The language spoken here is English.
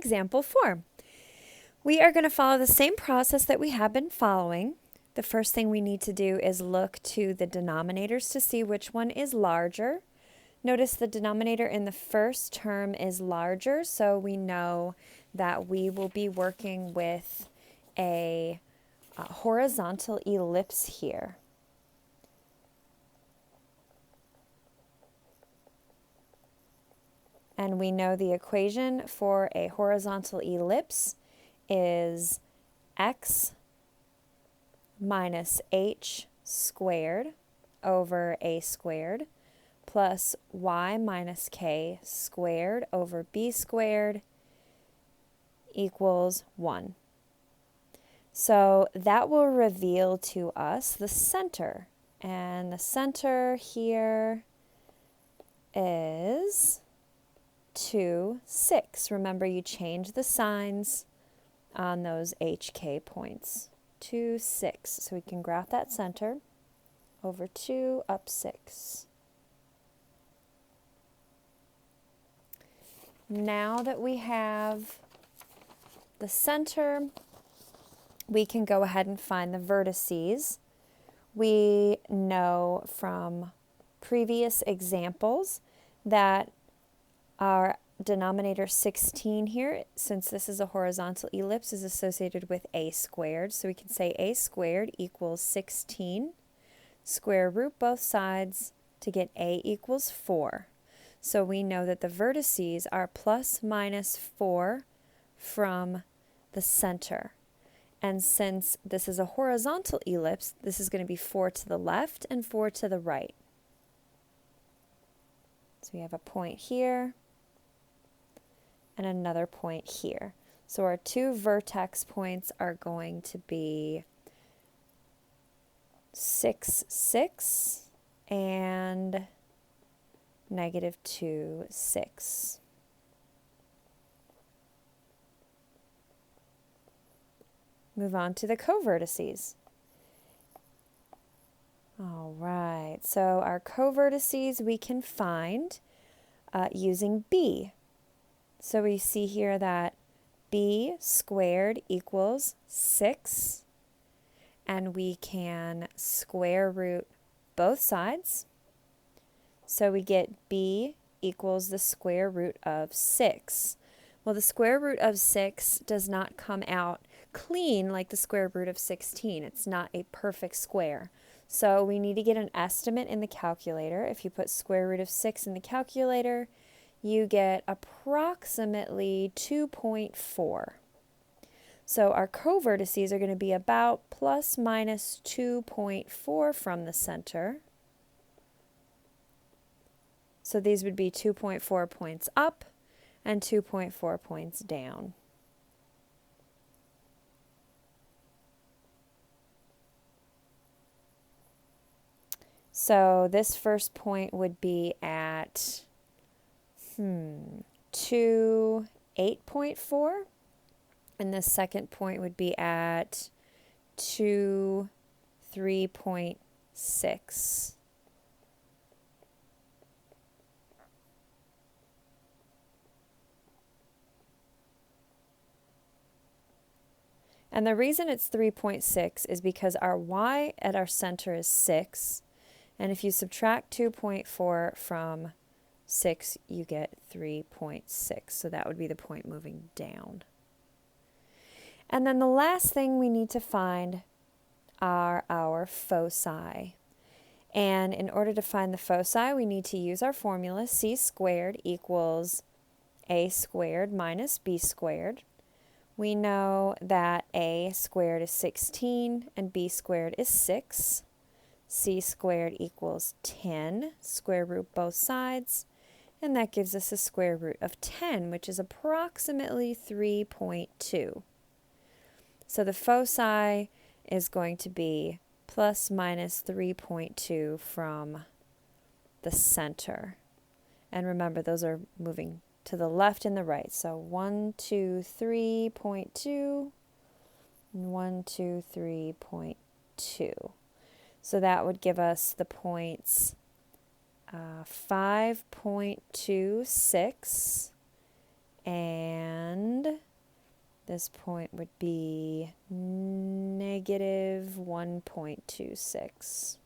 example 4. We are going to follow the same process that we have been following. The first thing we need to do is look to the denominators to see which one is larger. Notice the denominator in the first term is larger, so we know that we will be working with a horizontal ellipse here. And we know the equation for a horizontal ellipse is x minus h squared over a squared plus y minus k squared over b squared equals 1. So that will reveal to us the center. And the center here is 2, 6. Remember, you change the signs on those HK points. 2, 6. So we can graph that center over 2 up 6. Now that we have the center, we can go ahead and find the vertices. We know from previous examples that our denominator 16 here, since this is a horizontal ellipse, is associated with a squared. So we can say a squared equals 16. Square root both sides to get a equals 4. So we know that the vertices are plus minus 4 from the center. And since this is a horizontal ellipse, this is going to be 4 to the left and 4 to the right. So we have a point here and another point here. So our two vertex points are going to be 6, 6 and -2, 6. Move on to the covertices. All right, so our covertices we can find using b. So we see here that b squared equals 6, and we can square root both sides. So we get b equals the square root of 6. Well, the square root of 6 does not come out clean like the square root of 16. It's not a perfect square. So we need to get an estimate in the calculator. If you put square root of 6 in the calculator, you get approximately 2.4. So our covertices are going to be about plus minus 2.4 from the center. So these would be 2.4 points up and 2.4 points down. So this first point would be at 2, 8.4, and the second point would be at 2, 3.6. And the reason it's 3.6 is because our y at our center is 6. And if you subtract 2.4 from 6, you get 3.6. So that would be the point moving down. And then the last thing we need to find are our foci. And in order to find the foci, we need to use our formula. C squared equals a squared minus b squared. We know that a squared is 16 and b squared is 6. C squared equals 10, square root both sides, and that gives us a square root of 10, which is approximately 3.2. So the foci is going to be plus minus 3.2 from the center. And remember, those are moving to the left and the right. So 1, 2, 3.2, and 1, 2, 3.2. So that would give us the points 5.26 and This point would be negative 1.26.